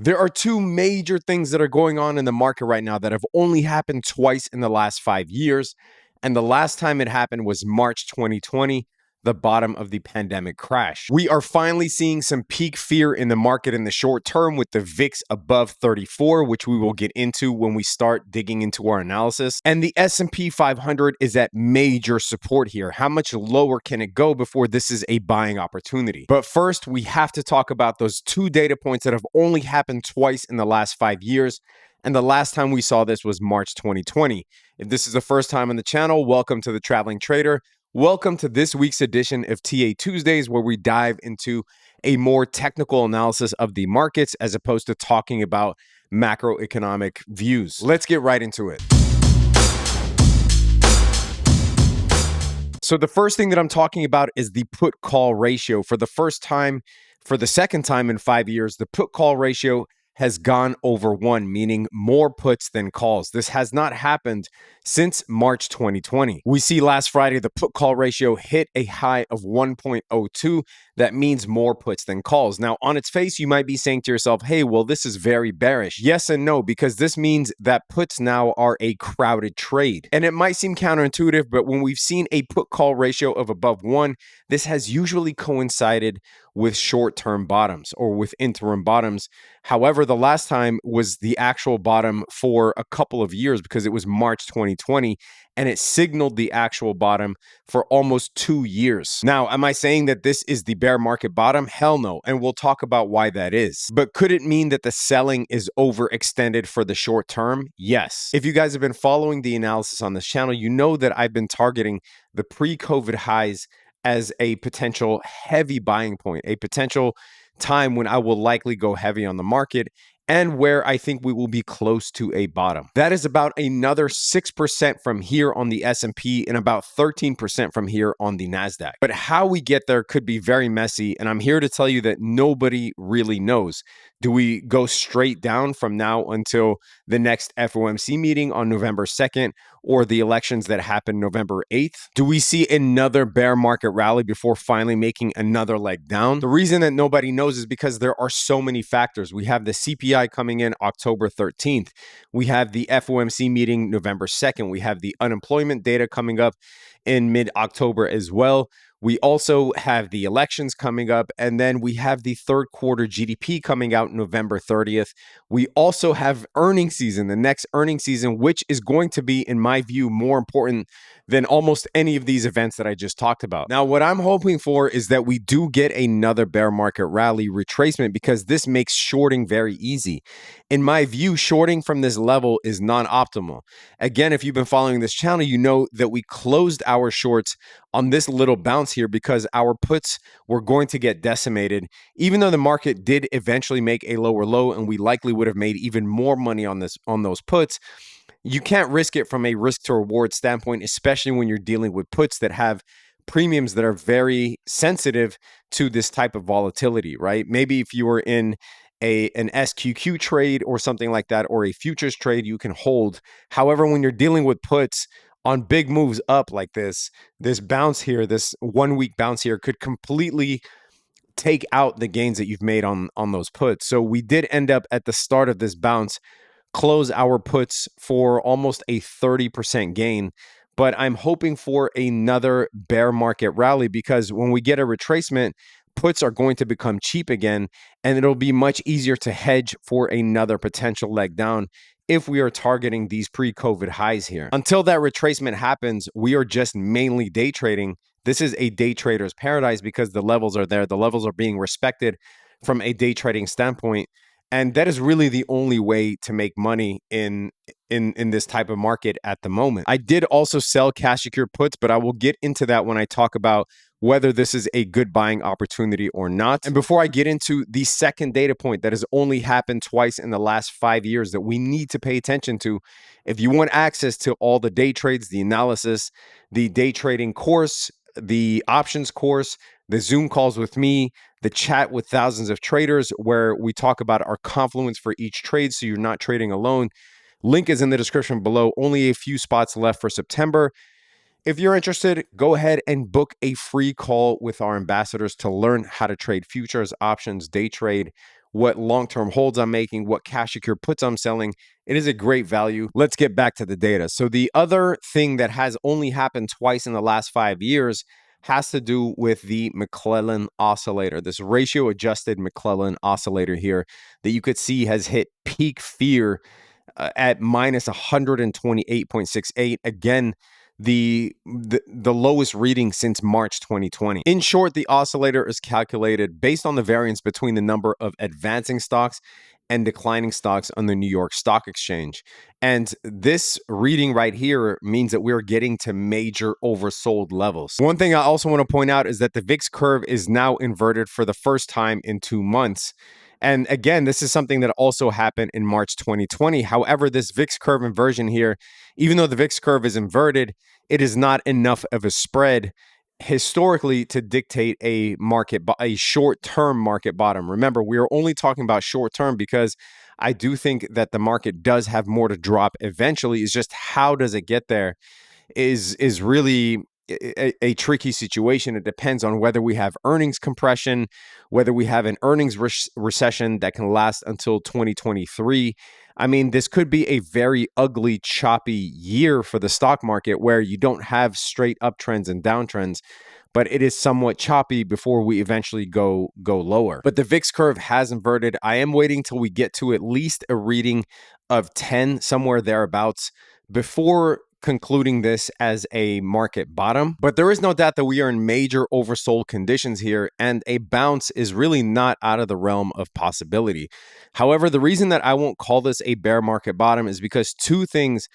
There are two major things that are going on in the market right now that have only happened twice in the last 5 years. And the last time it happened was March 2020, the bottom of the pandemic crash. We are finally seeing some peak fear in the market in the short term with the VIX above 34, which we will get into when we start digging into our analysis. And the S&P 500 is at major support here. How much lower can it go before this is a buying opportunity? But first, we have to talk about those two data points that have only happened twice in the last 5 years. And the last time we saw this was March 2020. If this is the first time on the channel, welcome to the Traveling Trader. Welcome to this week's edition of TA Tuesdays, where we dive into a more technical analysis of the markets as opposed to talking about macroeconomic views. Let's get right into it. So the first thing that I'm talking about is the put-call ratio. For the second time in 5 years, the put-call ratio has gone over 1, meaning more puts than calls. This has not happened since March 2020. We see last Friday, the put call ratio hit a high of 1.02. That means more puts than calls. Now, on its face, you might be saying to yourself, hey, well, this is very bearish. Yes and no, because this means that puts now are a crowded trade. And it might seem counterintuitive, but when we've seen a put call ratio of above 1, this has usually coincided with short-term bottoms or with interim bottoms. However, the last time was the actual bottom for a couple of years because it was March 2020, and it signaled the actual bottom for almost 2 years. Now, am I saying that this is the bear market bottom? Hell no, and we'll talk about why that is. But could it mean that the selling is overextended for the short term? Yes. If you guys have been following the analysis on this channel, you know that I've been targeting the pre-COVID highs as a potential heavy buying point, a potential time when I will likely go heavy on the market and where I think we will be close to a bottom. That is about another 6% from here on the S&P and about 13% from here on the NASDAQ. But how we get there could be very messy, and I'm here to tell you that nobody really knows. Do we go straight down from now until the next FOMC meeting on November 2nd or the elections that happen November 8th? Do we see another bear market rally before finally making another leg down? The reason that nobody knows is because there are so many factors. We have the CPI coming in October 13th. We have the FOMC meeting November 2nd. We have the unemployment data coming up in mid-October as well. We also have the elections coming up, and then we have the third quarter GDP coming out November 30th. We also have earnings season, the next earnings season, which is going to be, in my view, more important than almost any of these events that I just talked about. Now, what I'm hoping for is that we do get another bear market rally retracement because this makes shorting very easy. In my view, shorting from this level is non-optimal. Again, if you've been following this channel, you know that we closed our shorts on this little bounce here because our puts were going to get decimated, even though the market did eventually make a lower low and we likely would have made even more money on those puts. You can't risk it from a risk to reward standpoint, especially when you're dealing with puts that have premiums that are very sensitive to this type of volatility, right? Maybe if you were in an SQQ trade or something like that, or a futures trade, you can hold. However, when you're dealing with puts on big moves up like this bounce here, this 1 week bounce here could completely take out the gains that you've made on those puts. So we did end up at the start of this bounce, close our puts for almost a 30% gain. But I'm hoping for another bear market rally because when we get a retracement, puts are going to become cheap again, and it'll be much easier to hedge for another potential leg down if we are targeting these pre-COVID highs here. Until that retracement happens, we are just mainly day trading. This is a day trader's paradise because the levels are there. The levels are being respected from a day trading standpoint. And that is really the only way to make money in this type of market at the moment. I did also sell cash secured puts, but I will get into that when I talk about whether this is a good buying opportunity or not. And before I get into the second data point that has only happened twice in the last 5 years that we need to pay attention to, if you want access to all the day trades, the analysis, the day trading course, the options course, the Zoom calls with me, the chat with thousands of traders where we talk about our confluence for each trade so you're not trading alone. Link is in the description below. Only a few spots left for September. If you're interested, go ahead and book a free call with our ambassadors to learn how to trade futures, options, day trade, what long-term holds I'm making, what cash secure puts I'm selling. It is a great value. Let's get back to the data. So the other thing that has only happened twice in the last 5 years has to do with the McClellan oscillator, this ratio adjusted McClellan oscillator here that you could see has hit peak fear at minus 128.68. Again, the lowest reading since March 2020. In short, the oscillator is calculated based on the variance between the number of advancing stocks and declining stocks on the New York Stock Exchange. And this reading right here means that we're getting to major oversold levels. One thing I also want to point out is that the VIX curve is now inverted for the first time in 2 months. And again, this is something that also happened in March 2020. However, this VIX curve inversion here, even though the VIX curve is inverted, it is not enough of a spread historically to dictate a short-term market bottom. Remember, we are only talking about short-term because I do think that the market does have more to drop eventually. It's just how does it get there is really a tricky situation. It depends on whether we have earnings compression, whether we have an earnings recession that can last until 2023. I mean, this could be a very ugly, choppy year for the stock market where you don't have straight uptrends and downtrends, but it is somewhat choppy before we eventually go lower. But the VIX curve has inverted. I am waiting till we get to at least a reading of 10, somewhere thereabouts, before concluding this as a market bottom. But there is no doubt that we are in major oversold conditions here, and a bounce is really not out of the realm of possibility. However, the reason that I won't call this a bear market bottom is because two things,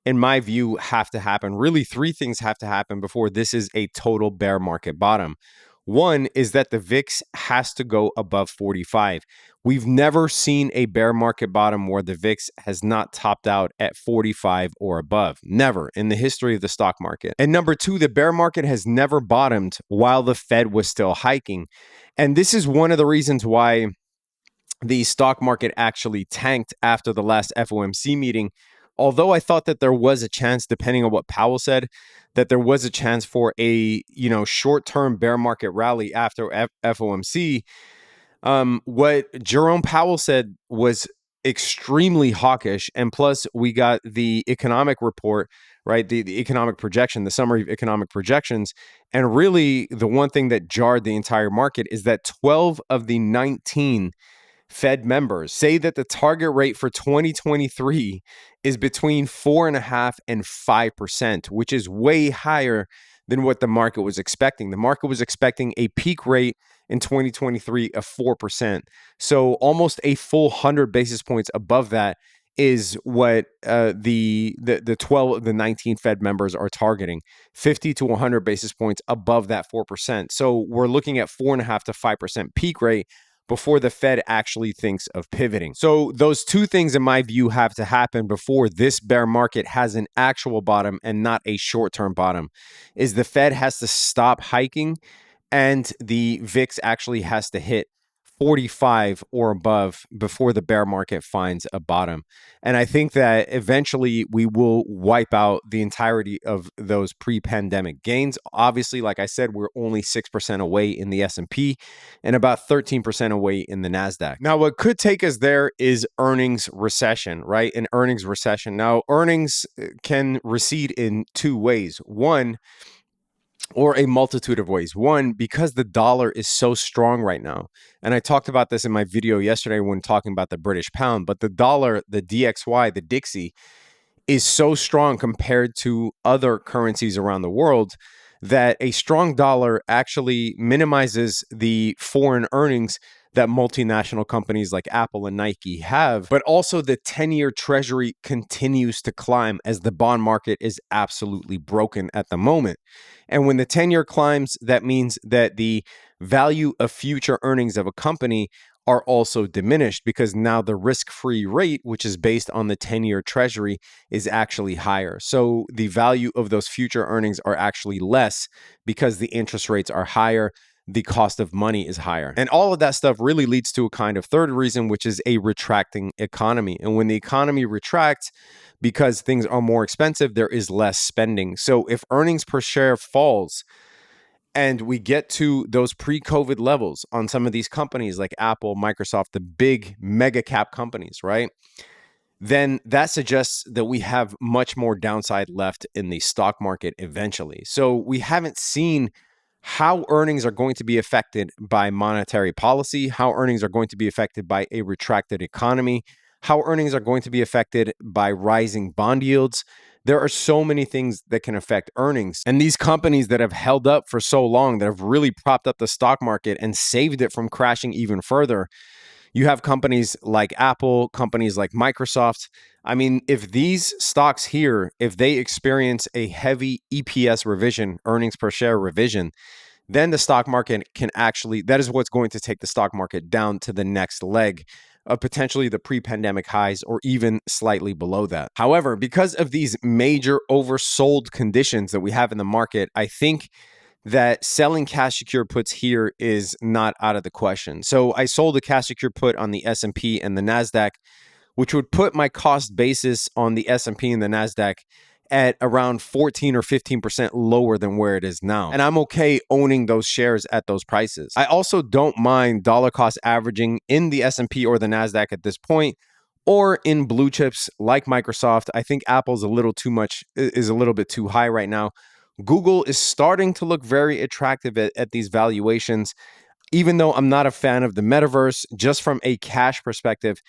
in my view, have to happen. Really, three things have to happen before this is a total bear market bottom. One is that the VIX has to go above 45. We've never seen a bear market bottom where the VIX has not topped out at 45 or above. Never in the history of the stock market. And number two, the bear market has never bottomed while the Fed was still hiking. And this is one of the reasons why the stock market actually tanked after the last FOMC meeting. Although I thought that there was a chance, depending on what Powell said, that there was a chance for a short-term bear market rally after FOMC. What Jerome Powell said was extremely hawkish, and plus we got the economic report, right? The economic projection, the summary of economic projections, and really the one thing that jarred the entire market is that 12 of the 19 Fed members say that the target rate for 2023 is between 4.5% and 5%, which is way higher than what the market was expecting. The market was expecting a peak rate in 2023 of 4%. So almost a full 100 basis points above that is what the 12 of the 19 Fed members are targeting, 50 to 100 basis points above that 4%. So we're looking at 4.5% to 5% peak rate before the Fed actually thinks of pivoting. So those two things, in my view, have to happen before this bear market has an actual bottom and not a short-term bottom, is the Fed has to stop hiking and the VIX actually has to hit 45 or above before the bear market finds a bottom. And I think that eventually we will wipe out the entirety of those pre-pandemic gains. Obviously, like I said, we're only 6% away in the S&P and about 13% away in the NASDAQ. Now, what could take us there is earnings recession, right? An earnings recession. Now, earnings can recede in two ways. One, or a multitude of ways. One, because the dollar is so strong right now. And I talked about this in my video yesterday when talking about the British pound, but the dollar, the DXY, the Dixie, is so strong compared to other currencies around the world that a strong dollar actually minimizes the foreign earnings that multinational companies like Apple and Nike have, but also the 10-year treasury continues to climb as the bond market is absolutely broken at the moment. And when the 10-year climbs, that means that the value of future earnings of a company are also diminished because now the risk-free rate, which is based on the 10-year treasury, is actually higher. So the value of those future earnings are actually less because the interest rates are higher, the cost of money is higher. And all of that stuff really leads to a kind of third reason, which is a retracting economy. And when the economy retracts, because things are more expensive, there is less spending. So if earnings per share falls, and we get to those pre-COVID levels on some of these companies like Apple, Microsoft, the big mega cap companies, right? Then that suggests that we have much more downside left in the stock market eventually. So we haven't seen how earnings are going to be affected by monetary policy, how earnings are going to be affected by a retracted economy, how earnings are going to be affected by rising bond yields. There are so many things that can affect earnings. And these companies that have held up for so long, that have really propped up the stock market and saved it from crashing even further, you have companies like Apple, companies like Microsoft. I mean, if these stocks here, if they experience a heavy EPS revision, earnings per share revision, then the stock market can actually, that is what's going to take the stock market down to the next leg of potentially the pre-pandemic highs or even slightly below that. However, because of these major oversold conditions that we have in the market, I think that selling cash secured puts here is not out of the question. So I sold a cash secured put on the S&P and the Nasdaq, which would put my cost basis on the S&P and the Nasdaq at around 14 or 15% lower than where it is now. And I'm okay owning those shares at those prices. I also don't mind dollar cost averaging in the S&P or the Nasdaq at this point, or in blue chips like Microsoft. I think Apple's a little too much, is a little bit too high right now. Google is starting to look very attractive at these valuations. Even though I'm not a fan of the metaverse, just from a cash perspective,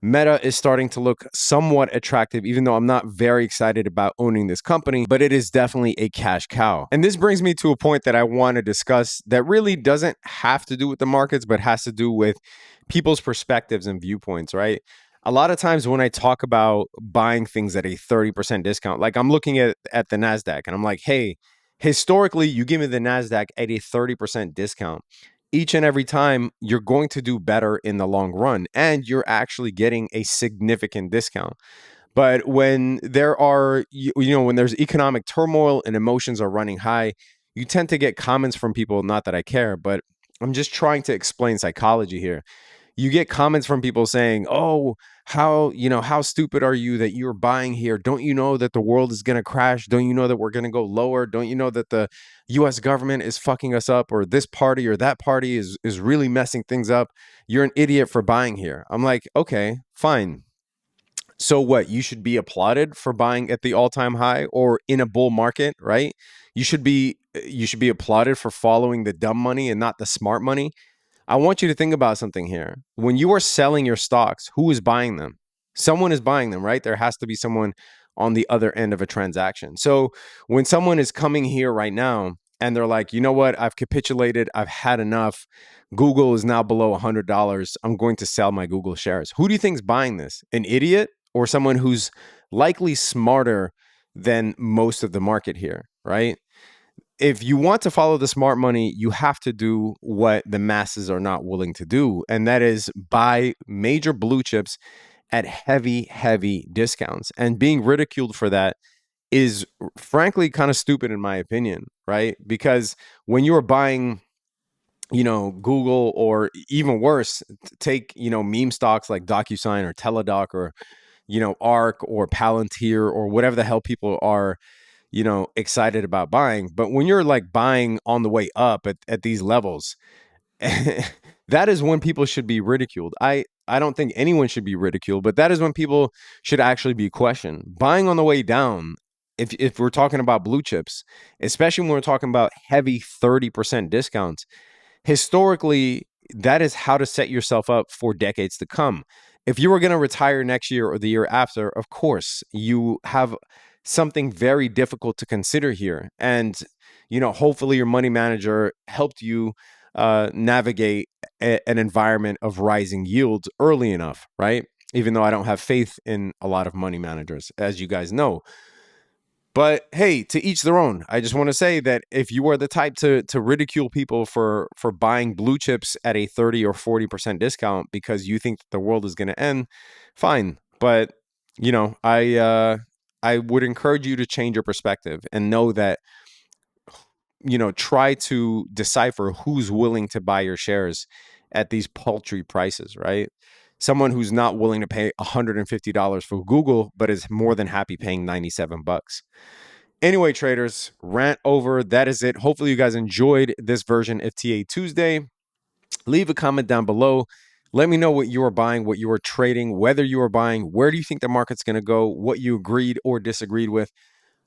Meta is starting to look somewhat attractive, even though I'm not very excited about owning this company, but it is definitely a cash cow. And this brings me to a point that I want to discuss that really doesn't have to do with the markets, but has to do with people's perspectives and viewpoints, right? A lot of times when I talk about buying things at a 30% discount, like I'm looking at the NASDAQ and I'm like, hey, historically, you give me the NASDAQ at a 30% discount. Each and every time you're going to do better in the long run, and you're actually getting a significant discount. But when there are, when there's economic turmoil and emotions are running high, you tend to get comments from people, not that I care, but I'm just trying to explain psychology here. You get comments from people saying, "Oh, how stupid are you that you're buying here? Don't you know that the world is going to crash? Don't you know that we're going to go lower? Don't you know that the US government is fucking us up, or this party or that party is really messing things up? You're an idiot for buying here." I'm like, "Okay, fine. So what? You should be applauded for buying at the all-time high or in a bull market, right? You should be applauded for following the dumb money and not the smart money." I want you to think about something here. When you are selling your stocks, who is buying them? Someone is buying them, right? There has to be someone on the other end of a transaction. So when someone is coming here right now and they're like, you know what? I've capitulated. I've had enough. Google is now below $100. I'm going to sell my Google shares. Who do you think is buying this? An idiot or someone who's likely smarter than most of the market here, right? If you want to follow the smart money, you have to do what the masses are not willing to do, and that is buy major blue chips at heavy, heavy discounts. And being ridiculed for that is frankly kind of stupid in my opinion, right? Because when you're buying, Google, or even worse, take, meme stocks like DocuSign or Teladoc or, ARC or Palantir or whatever the hell people are excited about buying. But when you're like buying on the way up at these levels, that is when people should be ridiculed. I don't think anyone should be ridiculed, but that is when people should actually be questioned. Buying on the way down, if we're talking about blue chips, especially when we're talking about heavy 30% discounts, historically, that is how to set yourself up for decades to come. If you were going to retire next year or the year after, of course, you have something very difficult to consider here. And, hopefully your money manager helped you navigate an environment of rising yields early enough, right? Even though I don't have faith in a lot of money managers, as you guys know. But hey, to each their own. I just want to say that if you are the type to ridicule people for buying blue chips at a 30 or 40% discount because you think that the world is going to end, fine. But I would encourage you to change your perspective and know that try to decipher who's willing to buy your shares at these paltry prices, right? Someone who's not willing to pay $150 for Google, but is more than happy paying $97. Anyway, traders, rant over. That is it. Hopefully you guys enjoyed this version of TA Tuesday. Leave a comment down below. Let me know what you are buying, what you are trading, whether you are buying, where do you think the market's going to go, what you agreed or disagreed with.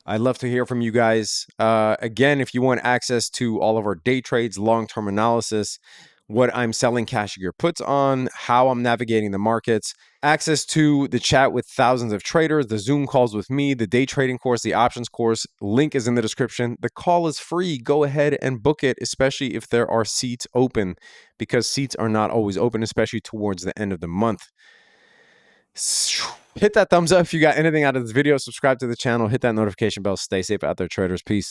I'd love to hear from you guys. Again, if you want access to all of our day trades, long-term analysis, what I'm selling cash gear puts on, how I'm navigating the markets, access to the chat with thousands of traders, the Zoom calls with me, the day trading course, the options course, link is in the description. The call is free. Go ahead and book it, especially if there are seats open, because seats are not always open, especially towards the end of the month. Hit that thumbs up if you got anything out of this video. Subscribe to the channel. Hit that notification bell. Stay safe out there, traders. Peace.